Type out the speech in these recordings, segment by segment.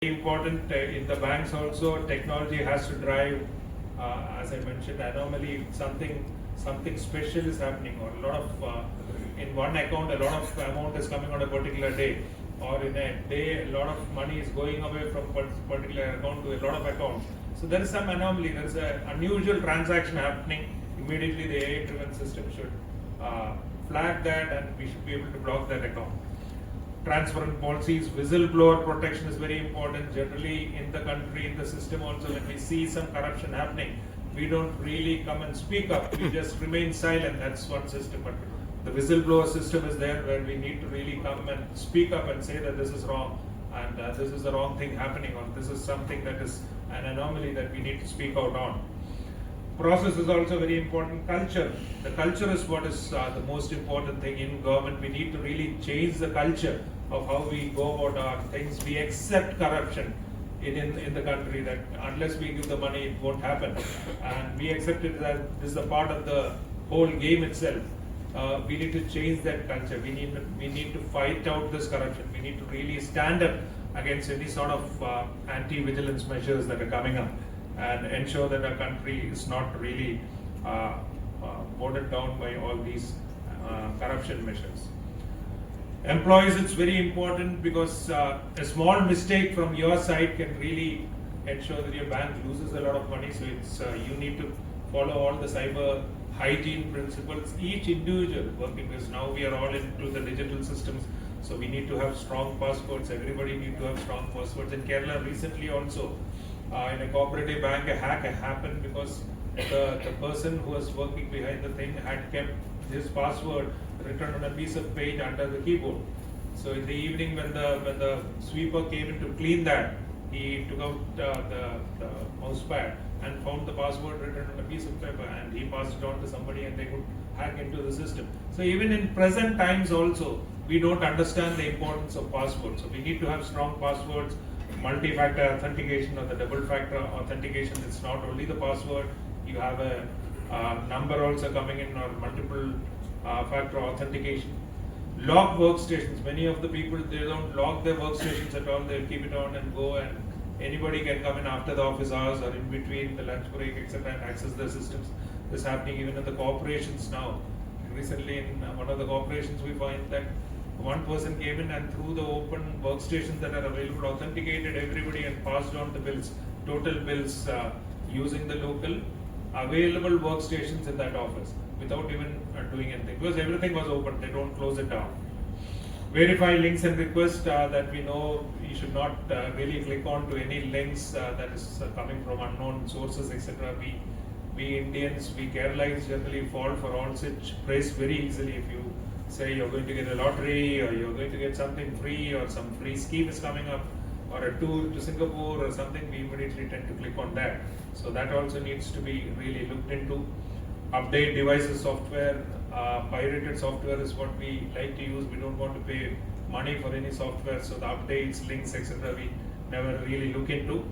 Important in the banks also. Technology has to drive, as I mentioned, anomaly. Something special is happening, or a lot of in one account, a lot of amount is coming on a particular day, or in a day, a lot of money is going away from particular account to a lot of accounts. So there is some anomaly. There is an unusual transaction happening. Immediately, the AI-driven system should flag that, and we should be able to block that account. Transparent policies, whistleblower protection is very important. Generally, in the country, in the system also, when we see some corruption happening, we don't really come and speak up. We just remain silent. That's one system. But the whistleblower system is there, where we need to really come and speak up and say that this is wrong, and this is the wrong thing happening, or this is something that is an anomaly that we need to speak out on. Process is also very important. Culture. The culture is what is the most important thing in government. We need to really change the culture of how we go about our things. We accept corruption in the country, that unless we give the money, it won't happen. And we accept it that this is a part of the whole game itself. We need to change that culture. We need to fight out this corruption. We need to really stand up against any sort of anti-vigilance measures that are coming up, and ensure that our country is not really watered down by all these corruption measures. Employees, it's very important, because a small mistake from your side can really ensure that your bank loses a lot of money. So it's you need to follow all the cyber hygiene principles. Each individual working, because now we are all into the digital systems, so we need to have strong passwords. Everybody need to have strong passwords. In Kerala recently also, in a cooperative bank, a hack happened because the person who was working behind the thing had kept his password written on a piece of paint under the keyboard. So in the evening, when the sweeper came in to clean that, he took out the mouse pad and found the password written on a piece of paper, and he passed it on to somebody, and they could hack into the system. So even in present times also, we don't understand the importance of passwords. So we need to have strong passwords. Multi-factor authentication or the double-factor authentication. It's not only the password. You have a number also coming in, or multiple factor authentication. Lock workstations. Many of the people, they don't lock their workstations at all. They'll keep it on and go, and anybody can come in after the office hours or in between the lunch break, etc., and access the systems. This is happening even in the corporations now. Recently, in one of the corporations, we find that one person came in and through the open workstations that are available, authenticated everybody and passed on the bills, total bills, using the local available workstations in that office without even doing anything, because everything was open. They don't close it down. Verify links and requests, that we know you should not really click on to any links that is coming from unknown sources, etc. We Indians, we Keralites generally fall for all such praise very easily. If you say you're going to get a lottery, or you're going to get something free, or some free scheme is coming up, or a tour to Singapore or something, we immediately tend to click on that. So that also needs to be really looked into. Update devices software. Pirated software is what we like to use. We don't want to pay money for any software, so the updates, links, etc., we never really look into.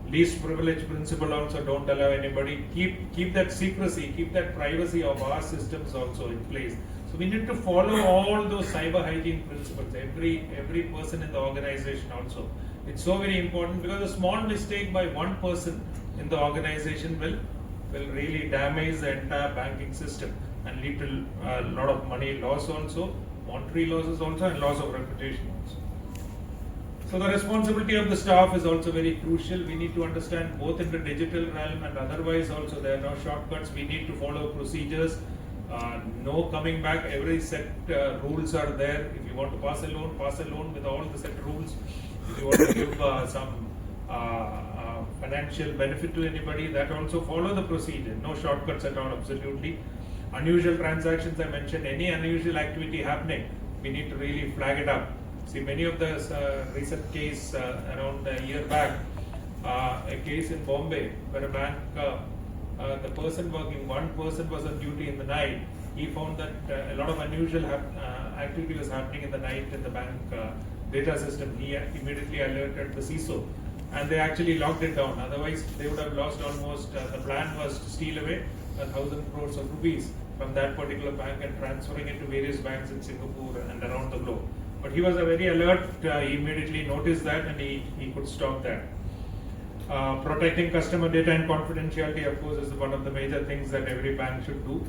Least privilege principle also, don't allow anybody. Keep that secrecy, keep that privacy of our systems also in place. So we need to follow all those cyber hygiene principles. Every person in the organization also. It's so very important, because a small mistake by one person in the organization will really damage the entire banking system and lead to a lot of money loss also, monetary losses also, and loss of reputation also. So the responsibility of the staff is also very crucial. We need to understand both in the digital realm and otherwise also. There are no shortcuts. We need to follow procedures. No coming back. Every set rules are there. If you want to pass a loan with all the set rules. If you want to give some financial benefit to anybody, that also follow the procedure. No shortcuts at all, absolutely. Unusual transactions, I mentioned. Any unusual activity happening, we need to really flag it up. See, many of the recent case around a year back, a case in Bombay where a bank, the person working, one person was on duty in the night. He found that a lot of unusual activity was happening in the night in the bank data system. He immediately alerted the CISO, and they actually locked it down. Otherwise, they would have lost almost, the plan was to steal away 1,000 crores of rupees from that particular bank and transferring it to various banks in Singapore and around the globe. But he was a very alert, he immediately noticed that and he could stop that. Protecting customer data and confidentiality, of course, is one of the major things that every bank should do.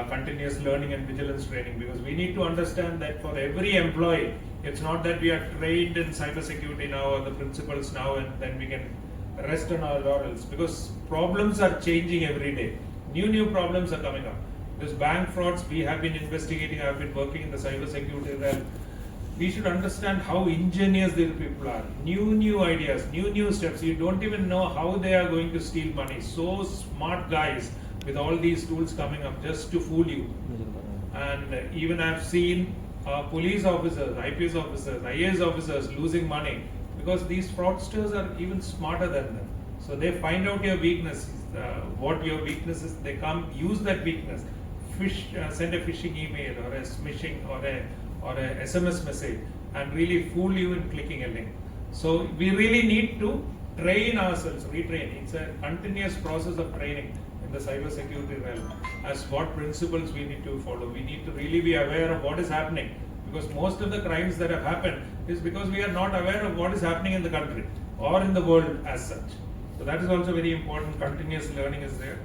Continuous learning and vigilance training, because we need to understand that for every employee, it's not that we are trained in cybersecurity now or the principles now and then we can rest on our laurels, because problems are changing every day. New problems are coming up. Because bank frauds we have been investigating, I have been working in the cybersecurity realm. We should understand how ingenious these people are. New ideas, new steps. You don't even know how they are going to steal money. So smart guys with all these tools coming up just to fool you. And even I've seen police officers, IPS officers, IAS officers losing money because these fraudsters are even smarter than them. So they find out your weakness, what your weakness is. They come use that weakness, send a phishing email or a smishing or a SMS message and really fool you in clicking a link. So we really need to train ourselves, retrain. It's a continuous process of training in the cybersecurity realm as what principles we need to follow. We need to really be aware of what is happening, because most of the crimes that have happened is because we are not aware of what is happening in the country or in the world as such. So that is also very important. Continuous learning is there.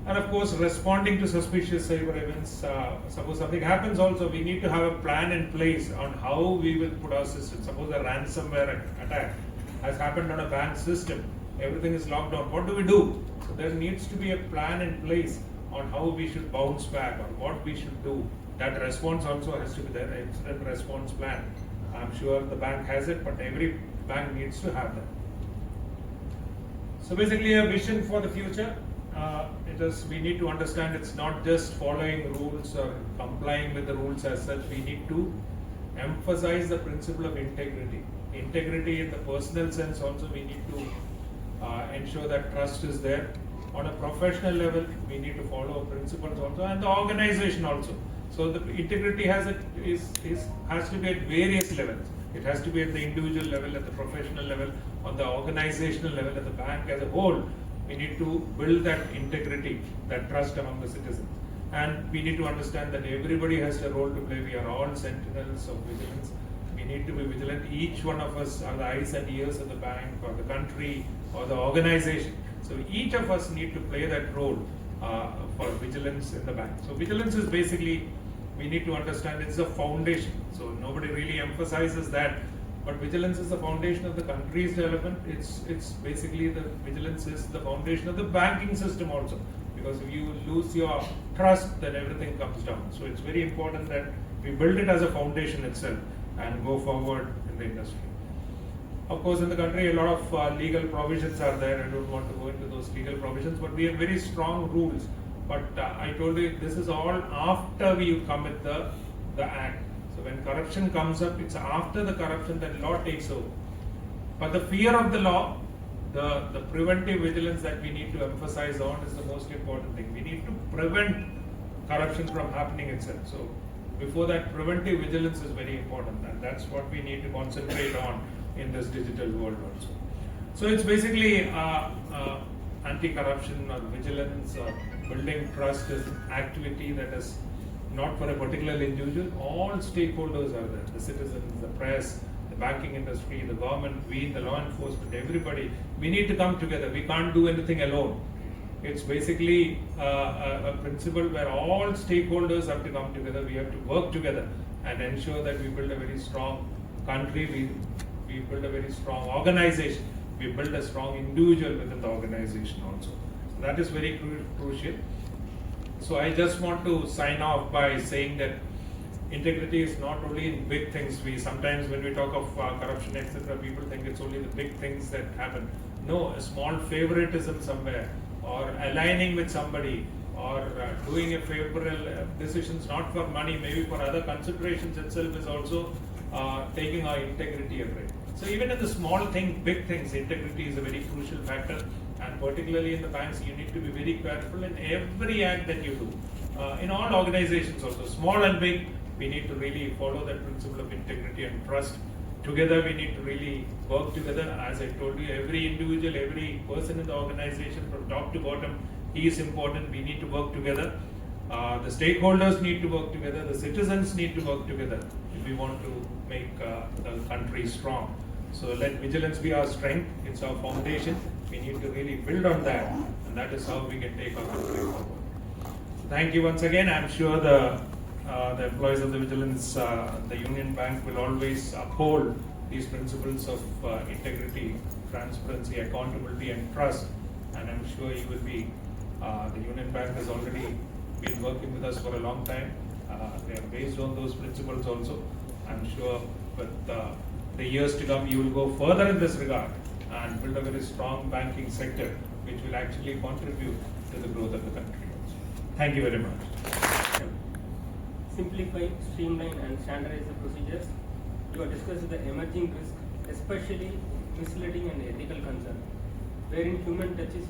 And of course, responding to suspicious cyber events. Suppose something happens also, we need to have a plan in place on how we will put our system. Suppose a ransomware attack has happened on a bank system, everything is locked down. What do we do? So there needs to be a plan in place on how we should bounce back or what we should do. That response also has to be there, an incident response plan. I'm sure the bank has it, but every bank needs to have that. So basically a vision for the future. We need to understand it's not just following rules or complying with the rules as such. We need to emphasize the principle of integrity. Integrity in the personal sense also, we need to ensure that trust is there. On a professional level, we need to follow principles also, and the organization also. So the integrity has to be at various levels. It has to be at the individual level, at the professional level, on the organizational level, at the bank as a whole. We need to build that integrity, that trust among the citizens. And we need to understand that everybody has a role to play. We are all sentinels of vigilance. We need to be vigilant. Each one of us are the eyes and ears of the bank or the country or the organization. So each of us need to play that role for vigilance in the bank. So vigilance is basically, we need to understand it's a foundation. So nobody really emphasizes that. But vigilance is the foundation of the country's development. It's basically the vigilance is the foundation of the banking system also. Because if you lose your trust, then everything comes down. So it's very important that we build it as a foundation itself and go forward in the industry. Of course, in the country, a lot of legal provisions are there. I don't want to go into those legal provisions, but we have very strong rules. But I told you, this is all after we commit the act. So when corruption comes up, it's after the corruption that law takes over. But the fear of the law, the preventive vigilance that we need to emphasize on is the most important thing. We need to prevent corruption from happening itself. So before that, preventive vigilance is very important, and that's what we need to concentrate on in this digital world also. So it's basically anti-corruption or vigilance or building trust is an activity that is not for a particular individual. All stakeholders are there, the citizens, the press, the banking industry, the government, we, the law enforcement, everybody. We need to come together. We can't do anything alone. It's basically a principle where all stakeholders have to come together. We have to work together and ensure that we build a very strong country, we build a very strong organization, we build a strong individual within the organization also. So that is very crucial. So I just want to sign off by saying that integrity is not only in big things. We sometimes, when we talk of corruption, etc., people think it's only the big things that happen. No, a small favoritism somewhere, or aligning with somebody, or doing a favorable decisions not for money, maybe for other considerations itself is also taking our integrity away. So even in the small thing, big things, integrity is a very crucial factor. And particularly in the banks, you need to be very careful in every act that you do. In all organizations also, small and big, we need to really follow that principle of integrity and trust. Together, we need to really work together. As I told you, every individual, every person in the organization from top to bottom, he is important. We need to work together. The stakeholders need to work together. The citizens need to work together. we want to make the country strong. So let vigilance be our strength. It's our foundation. We need to really build on that, and that is how we can take our country forward. So thank you once again. I'm sure the employees of the vigilance, the Union Bank will always uphold these principles of integrity, transparency, accountability, and trust. And I'm sure you will be. The Union Bank has already been working with us for a long time. They are based on those principles also. I'm sure with the years to come, you will go further in this regard and build a very strong banking sector, which will actually contribute to the growth of the country also. Thank you very much. Simplify, streamline, and standardize the procedures. You have discussed the emerging risk, especially misleading and ethical concern, wherein human touch is